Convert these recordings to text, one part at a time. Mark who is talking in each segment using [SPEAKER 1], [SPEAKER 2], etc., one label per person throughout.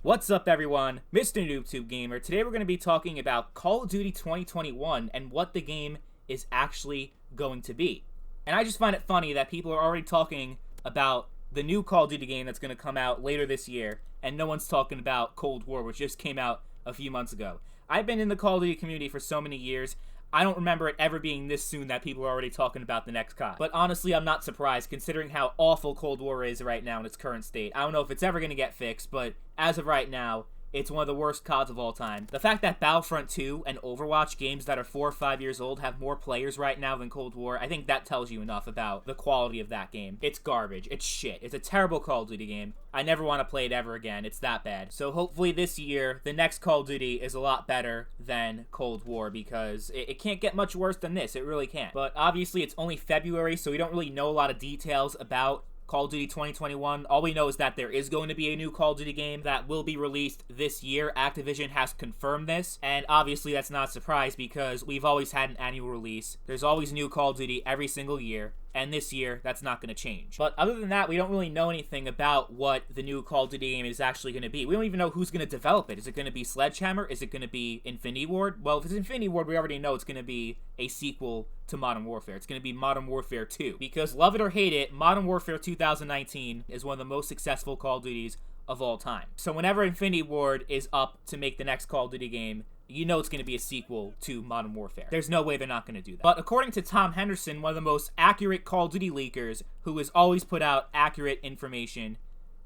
[SPEAKER 1] What's up everyone, Mr. NoobTube Gamer. Today we're going to be talking about Call of Duty 2021 and what the game is actually going to be. And I just find it funny that people are already talking about the new Call of Duty game that's going to come out later this year, and no one's talking about Cold War, which just came out a few months ago. I've been in the Call of Duty community for so many years, I don't remember it ever being this soon that people are already talking about the next COD. But honestly, I'm not surprised considering how awful Cold War is right now in its current state. I don't know if it's ever going to get fixed, but as of right now, it's one of the worst CODs of all time. The fact that Battlefront 2 and Overwatch, games that are 4 or 5 years old, have more players right now than Cold War, I think that tells you enough about the quality of that game. It's garbage. It's shit. It's a terrible Call of Duty game. I never want to play it ever again. It's that bad. So hopefully this year, the next Call of Duty is a lot better than Cold War, because it can't get much worse than this. It really can't. But obviously it's only February, so we don't really know a lot of details about Call of Duty 2021. All we know is that there is going to be a new Call of Duty game that will be released this year. Activision has confirmed this, and obviously that's not a surprise because we've always had an annual release. There's always new Call of Duty every single year, and this year that's not going to change. But other than that, we don't really know anything about what the new Call of Duty game is actually going to be. We don't even know who's going to develop it. Is it going to be Sledgehammer? Is it going to be Infinity Ward? Well, if it's Infinity Ward, we already know it's going to be a sequel to Modern Warfare. It's going to be Modern Warfare 2. Because love it or hate it, Modern Warfare 2019 is one of the most successful Call of Duties of all time. So whenever Infinity Ward is up to make the next Call of Duty game, you know it's going to be a sequel to Modern Warfare. There's no way they're not going to do that. But according to Tom Henderson, one of the most accurate Call of Duty leakers, who has always put out accurate information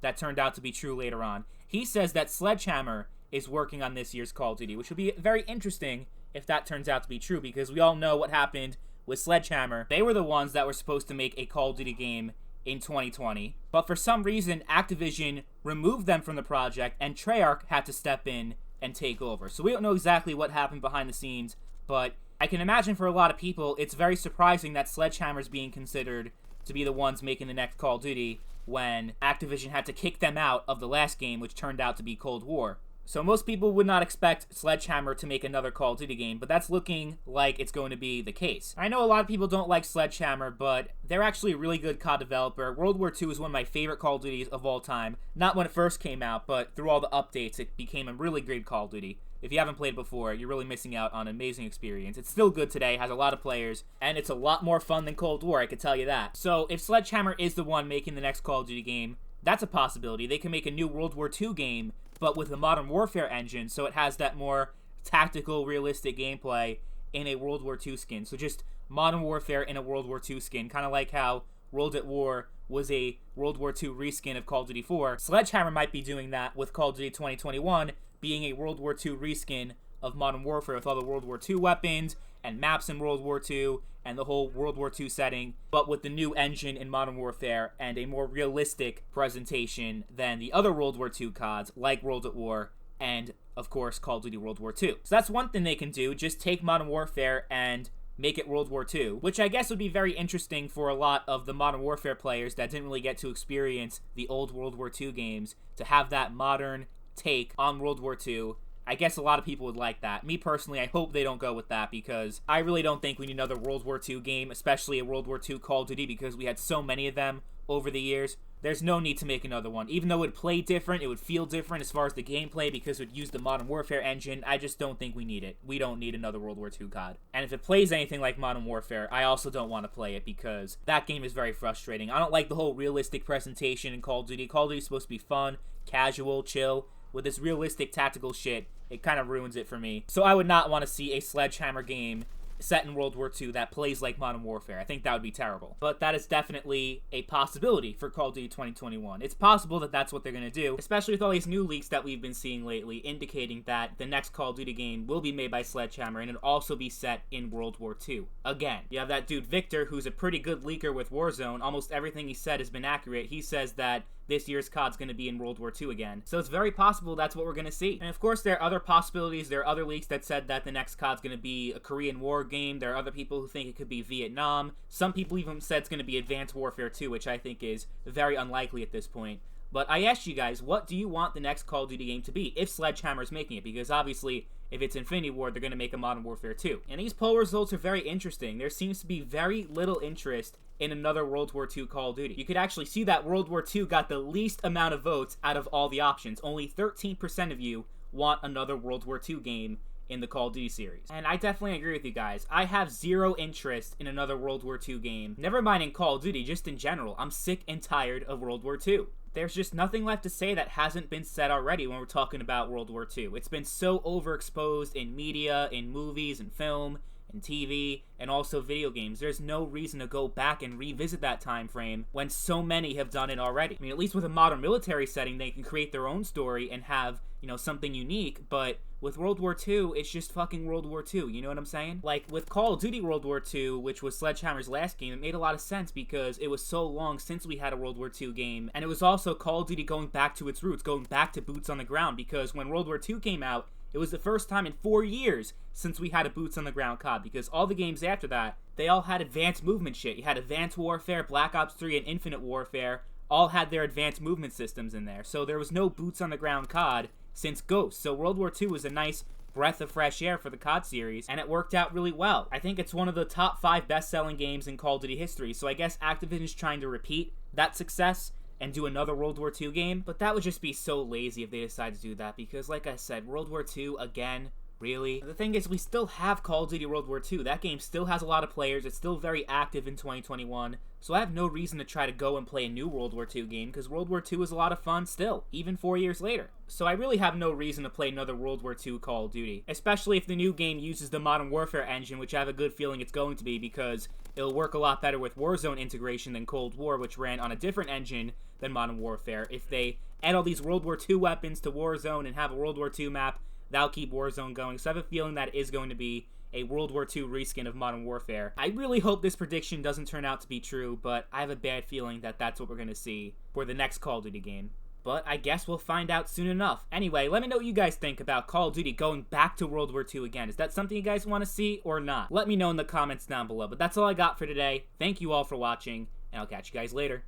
[SPEAKER 1] that turned out to be true later on, he says that Sledgehammer is working on this year's Call of Duty, which would be very interesting if that turns out to be true, because we all know what happened with Sledgehammer. They were the ones that were supposed to make a Call of Duty game in 2020, but for some reason, Activision removed them from the project, and Treyarch had to step in and take over. So we don't know exactly what happened behind the scenes, but I can imagine for a lot of people, it's very surprising that Sledgehammer's being considered to be the ones making the next Call of Duty when Activision had to kick them out of the last game, which turned out to be Cold War. So most people would not expect Sledgehammer to make another Call of Duty game, but that's looking like it's going to be the case. I know a lot of people don't like Sledgehammer, but they're actually a really good COD developer. World War II is one of my favorite Call of Duties of all time. Not when it first came out, but through all the updates, it became a really great Call of Duty. If you haven't played before, you're really missing out on an amazing experience. It's still good today, has a lot of players, and it's a lot more fun than Cold War, I can tell you that. So if Sledgehammer is the one making the next Call of Duty game, that's a possibility. They can make a new World War II game, but with the Modern Warfare engine, so it has that more tactical, realistic gameplay in a World War II skin. So just Modern Warfare in a World War II skin, kind of like how World at War was a World War II reskin of Call of Duty 4. Sledgehammer might be doing that with Call of Duty 2021, being a World War II reskin of Modern Warfare with all the World War II weapons and maps in World War II and the whole World War II setting, but with the new engine in Modern Warfare and a more realistic presentation than the other World War II CODs, like World at War and, of course, Call of Duty World War II. So that's one thing they can do, just take Modern Warfare and make it World War II, which I guess would be very interesting for a lot of the Modern Warfare players that didn't really get to experience the old World War II games, to have that modern take on World War II. I guess a lot of people would like that. Me personally, I hope they don't go with that, because I really don't think we need another World War II game, especially a World War II Call of Duty, because we had so many of them over the years. There's no need to make another one. Even though it would play different, it would feel different as far as the gameplay, because it would use the Modern Warfare engine. I just don't think we need it. We don't need another World War II COD. And if it plays anything like Modern Warfare, I also don't want to play it, because that game is very frustrating. I don't like the whole realistic presentation in Call of Duty. Call of Duty is supposed to be fun, casual, chill. With this realistic tactical shit, it kind of ruins it for me. So I would not want to see a Sledgehammer game set in World War II that plays like Modern Warfare. I think that would be terrible. But that is definitely a possibility for Call of Duty 2021. It's possible that that's what they're going to do, especially with all these new leaks that we've been seeing lately, indicating that the next Call of Duty game will be made by Sledgehammer, and it'll also be set in World War II. Again, you have that dude Victor, who's a pretty good leaker with Warzone. Almost everything he said has been accurate. He says that this year's COD's going to be in World War II again. So it's very possible that's what we're going to see. And of course, there are other possibilities. There are other leaks that said that the next COD's going to be a Korean War game. There are other people who think it could be Vietnam. Some people even said it's going to be Advanced Warfare 2, which I think is very unlikely at this point. But I asked you guys, what do you want the next Call of Duty game to be if Sledgehammer's making it? Because obviously, if it's Infinity Ward, they're going to make a Modern Warfare 2. And these poll results are very interesting. There seems to be very little interest in another World War II Call of Duty. You could actually see that World War II got the least amount of votes out of all the options. Only 13% of you want another World War II game in the Call of Duty series. And I definitely agree with you guys. I have zero interest in another World War II game. Never mind in Call of Duty, just in general. I'm sick and tired of World War II. There's just nothing left to say that hasn't been said already when we're talking about World War II. It's been so overexposed in media, in movies, and film, and TV, and also video games. There's no reason to go back and revisit that time frame when so many have done it already. I mean, at least with a modern military setting, they can create their own story and have, you know, something unique, but with World War II, it's just fucking World War II, you know what I'm saying? Like, with Call of Duty World War II, which was Sledgehammer's last game, it made a lot of sense because it was so long since we had a World War II game, and it was also Call of Duty going back to its roots, going back to boots on the ground, because when World War II came out, it was the first time in 4 years since we had a boots on the ground COD, because all the games after that, they all had advanced movement shit. You had Advanced Warfare, Black Ops 3, and Infinite Warfare, all had their advanced movement systems in there, so there was no boots on the ground COD since Ghost. So World War II was a nice breath of fresh air for the COD series, and it worked out really well. I think it's one of the top 5 best-selling games in Call of Duty history, so I guess Activision's trying to repeat that success and do another World War II game, but that would just be so lazy if they decide to do that, because like I said, World War II, again, really? The thing is, we still have Call of Duty World War II. That game still has a lot of players, it's still very active in 2021, so I have no reason to try to go and play a new World War II game, because World War II is a lot of fun still, even 4 years later. So I really have no reason to play another World War II Call of Duty, especially if the new game uses the Modern Warfare engine, which I have a good feeling it's going to be, because it'll work a lot better with Warzone integration than Cold War, which ran on a different engine than Modern Warfare. If they add all these World War II weapons to Warzone and have a World War II map, that'll keep Warzone going. So I have a feeling that is going to be a World War II reskin of Modern Warfare. I really hope this prediction doesn't turn out to be true, but I have a bad feeling that that's what we're going to see for the next Call of Duty game. But I guess we'll find out soon enough. Anyway, let me know what you guys think about Call of Duty going back to World War II again. Is that something you guys want to see or not? Let me know in the comments down below. But that's all I got for today. Thank you all for watching, and I'll catch you guys later.